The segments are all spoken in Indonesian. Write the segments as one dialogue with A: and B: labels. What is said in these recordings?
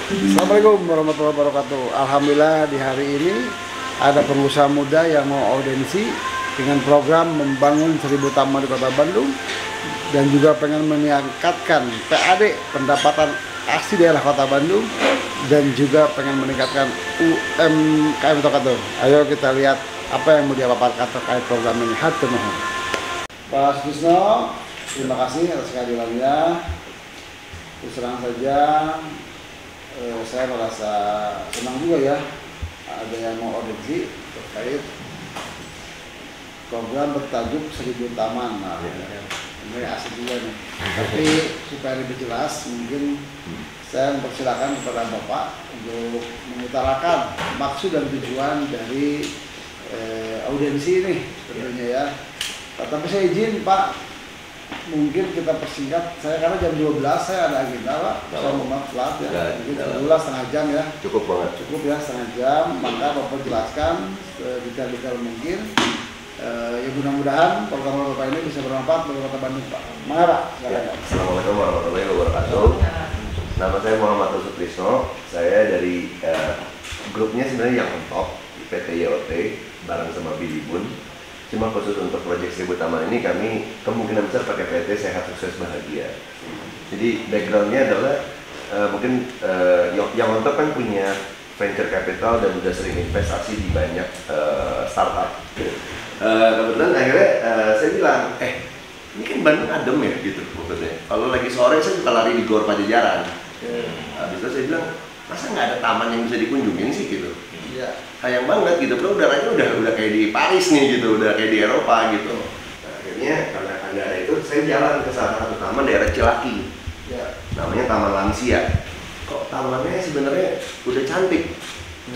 A: Assalamualaikum warahmatullahi wabarakatuh. Alhamdulillah di hari ini ada pengusaha muda yang mau audiensi dengan program membangun 1000 taman di Kota Bandung dan juga pengen meningkatkan PAD pendapatan asli daerah Kota Bandung dan juga pengen meningkatkan UMKM Tokatur. Ayo kita lihat apa yang mau dia paparkan terkait program ini. Hatur nuhun. Pak Sutrisno, terima kasih atas kehadirannya. Terus terang saja, saya merasa senang juga ya ada yang mau audiensi terkait program bertajuk 1000 taman. Nah, ini asik juga nih. Tapi supaya lebih jelas, mungkin saya mempersilakan kepada Bapak untuk mengutarakan maksud dan tujuan dari audiensi ini tentunya ya. Tapi saya izin Pak, mungkin kita persingkat saya karena jam 12 saya ada agenda Pak. Saya mohon maaf telat ya. Mungkin 12 setengah jam ya.
B: Cukup banget.
A: Cukup ya setengah jam. Maka Bapak jelaskan detail-detail mungkin. Ya mudah-mudahan program Bapak ini bisa bermanfaat bagi Kota Bandung Pak. Mangga Pak.
B: Assalamualaikum warahmatullahi wabarakatuh. Nama saya Muhammad Sutrisno. Saya dari grupnya sebenarnya yang top PT YOT bareng sama Bilibun. Cuma khusus untuk proyek 1000 taman ini kami kemungkinan besar pakai PT Sehat Sukses Bahagia. Jadi backgroundnya adalah mungkin yang untuk kan punya venture capital dan udah sering investasi di banyak startup. Kebetulan akhirnya saya bilang, ini kan Bandung adem ya gitu maksudnya. Kalau lagi sore saya suka lari di Gor Pajajaran. Habis itu saya bilang, masa nggak ada taman yang bisa dikunjungin sih gitu? Ya, sayang banget gitu, bro, udaranya udah kayak di Paris nih gitu, udah kayak di Eropa gitu. Nah, akhirnya karena ada itu, saya jalan ke salah satu taman daerah Cilaki, ya, namanya Taman Lansia. Kok tamannya sebenarnya udah cantik,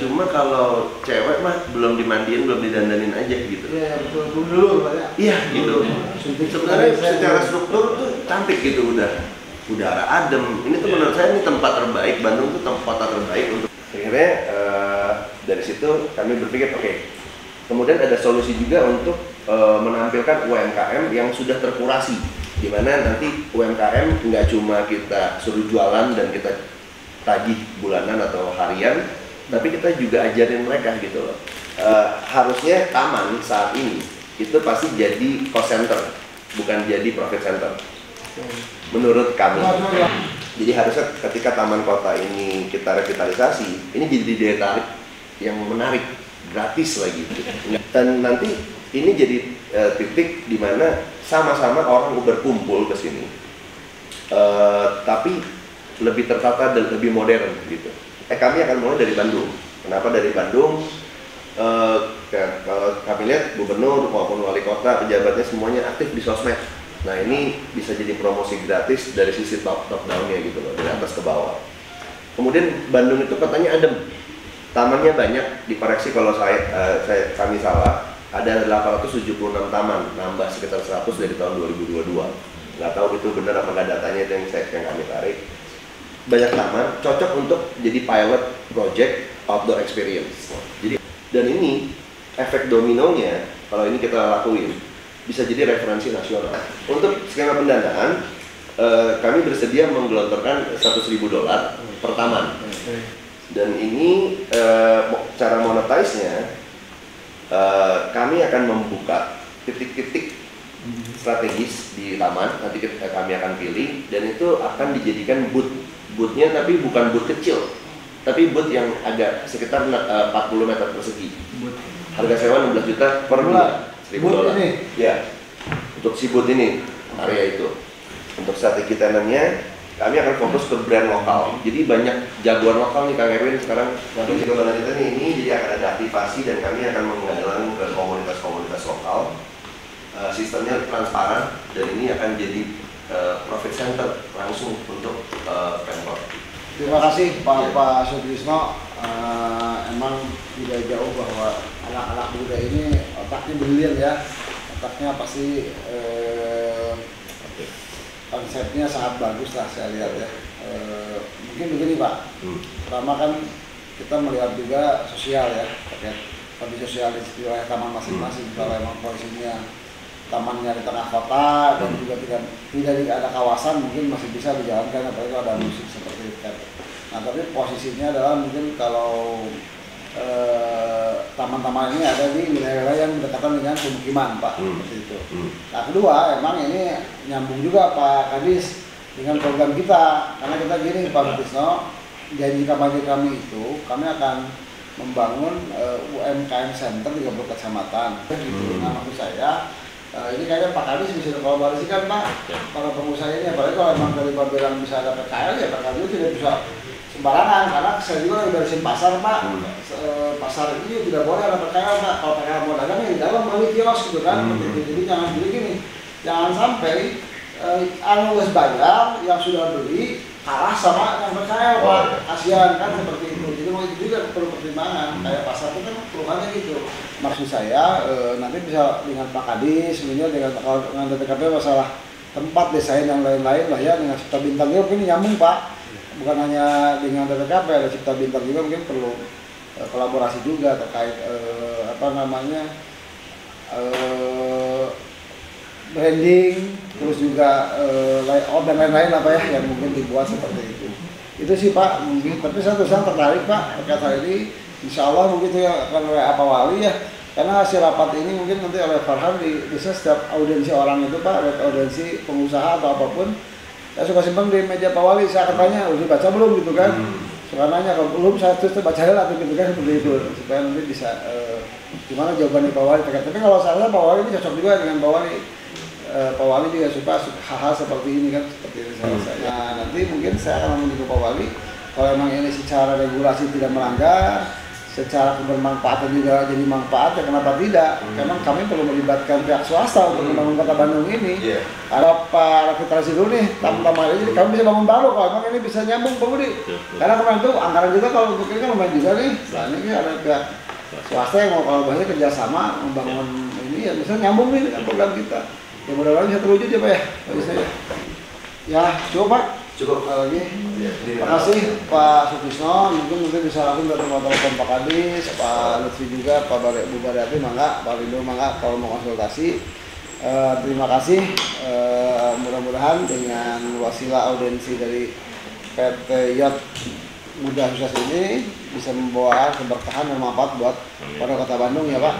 B: cuma kalau cewek mah belum dimandiin, belum didandanin aja gitu.
A: Iya, betul, dulu Pak ya.
B: Iya gitu. Sebenarnya secara struktur tuh cantik gitu, udah udara adem. Ini tuh menurut saya ini tempat terbaik, Bandung tuh tempat terbaik untuk. Akhirnya dari situ kami berpikir kemudian ada solusi juga untuk menampilkan UMKM yang sudah terkurasi, di mana nanti UMKM nggak cuma kita suruh jualan dan kita tagih bulanan atau harian, tapi kita juga ajarin mereka gitu loh. Harusnya taman saat ini itu pasti jadi cost center, bukan jadi profit center menurut kami. Jadi harusnya ketika taman kota ini kita revitalisasi, ini jadi daya tarik yang menarik, gratis lagi. Dan nanti ini jadi titik di mana sama-sama orang berkumpul ke sini, tapi lebih tertata dan lebih modern gitu. Kami akan mulai dari Bandung. Kenapa dari Bandung? Kalau kami lihat gubernur maupun wali kota, pejabatnya semuanya aktif di sosmed. Nah ini bisa jadi promosi gratis dari sisi top down-nya gitu loh, dari atas ke bawah. Kemudian Bandung itu katanya adem, tamannya banyak, dikoreksi kalau kami salah, ada 876 taman, nambah sekitar 100 dari tahun 2022. Nggak tahu itu benar apa nggak datanya, itu yang kami tarik. Banyak taman, cocok untuk jadi pilot project outdoor experience. Jadi, dan ini efek dominonya, kalau ini kita lakuin, bisa jadi referensi nasional. Untuk skema pendanaan, kami bersedia menggelontorkan $100.000 per taman. Dan ini cara monetize-nya, kami akan membuka titik-titik strategis di taman. Nanti kami akan pilih dan itu akan dijadikan booth-nya, tapi bukan booth kecil, tapi booth yang agak sekitar 40 meter persegi. Harga sewa 16 juta per bulan. $1.000 ya untuk si booth ini, area itu. Untuk strategi tenannya kami akan fokus ke brand lokal, jadi banyak jagoan lokal nih Kang Erwin sekarang. Untuk jagoan kita nih, ini jadi akan ada aktivasi dan kami akan menggalang ke komunitas-komunitas lokal. Sistemnya transparan dan ini akan jadi profit center langsung untuk Pemkot.
A: Terima kasih Pak Sutrisno. Emang tidak jauh bahwa anak-anak muda ini otaknya brilian ya, otaknya pasti konsepnya sangat bagus lah saya lihat ya. Mungkin begini Pak, pertama kan kita melihat juga sosial ya, terkait kondisi sosial di wilayah taman masing-masing. Kalau emang posisinya tamannya di tengah kota dan juga tidak ada kawasan, mungkin masih bisa dijalankan, apalagi ada musik seperti itu. Nah tapi posisinya adalah mungkin kalau taman-taman ini ada di wilayah-wilayah yang berdekatan dengan pemukiman Pak, seperti itu. Nah kedua, emang ini nyambung juga Pak Kadis dengan program kita, karena kita gini Pak Sutisno, janji kampanye kami itu, kami akan membangun UMKM Center 30 kecamatan. Gitu. Nah maksud saya, ini kayaknya Pak Kadis bisa kolaborasikan Pak, para pengusaha ini, apalagi kalau memang dari Babelan bisa ada PKL ya Pak Kadis tidak bisa sembarangan, karena saya juga lagi beresin pasar Pak. Pasar ini tidak boleh ada PKL Pak, kalau PKL mau dagang ya di dalam beli kios gitu kan. Jadi jangan beli gini, jangan sampai anu wes bayar yang sudah beli kalah sama yang PKL Pak, kasihan kan seperti itu. Jadi mau itu juga perlu pertimbangan, kayak pasar itu kan peluangnya gitu. Maksud saya nanti bisa dengan Pak Kadis, sebenarnya dengan DTKP masalah tempat desain dan lain-lain lah ya, dengan Cipta Bintang juga mungkin nyambung Pak. Bukan hanya dengan DTKP, ada Cipta Bintang juga mungkin perlu kolaborasi juga terkait branding, terus juga layout dan lain-lain apa ya yang mungkin dibuat seperti itu. Itu sih Pak mungkin, tapi saya tertarik Pak terkait hal ini. Insya Allah mungkin itu yang akan oleh Pak Wali ya, karena hasil rapat ini mungkin nanti oleh Farhan bisa setiap audiensi orang itu Pak, audiensi pengusaha atau apapun, saya suka simpan di meja Pak Wali, saya akan tanya, udah baca belum gitu kan? Suka nanya, kalau belum saya terus baca lah gitu kan, seperti itu, supaya nanti bisa gimana jawaban Pak Wali terkait. Tapi kalau saya Pak Wali ini cocok juga dengan Pak Wali. Pak Wali juga suka hal-hal seperti ini kan, seperti itu saya. Nah nanti mungkin saya akan ngomong ke Pak Wali, kalau memang ini secara regulasi tidak melanggar, secara kebermanfaatan juga jadi manfaat, ya kenapa tidak? Memang kami perlu melibatkan pihak swasta untuk membangun kota Bandung ini. Kalau Pak Revitalisasi dulu nih, taman-taman ini, jadi kami bisa bangun baru kalau memang ini bisa nyambung Pak Budi. Karena kemarin itu anggaran juga kalau untuk ini kan lumayan juga nih. Nah ini ada pihak swasta yang mau kalau bahasanya kerjasama membangun ini ya bisa nyambung nih dengan program kita. Ya mudah-mudahan bisa terwujud ya Pak ya, bagi saya. Ya cukup Pak. Cukup lagi. Terima kasih Pak Sutisno, mungkin bisa langsung dari telepon Pak Kadis, Pak Lutfi juga, Pak Bu Baryati, mangga, Pak Rindo mangga kalau mau konsultasi. Terima kasih. Mudah-mudahan dengan wasilah audiensi dari PT Yacht Muda Sukses ini bisa membawa keberkahan dan manfaat buat pada kota Bandung ya Pak.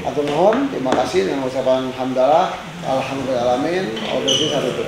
A: Atur nuhun, terima kasih dengan ucapan alhamdulillah, alhamdulillah alamin, audiensi satu.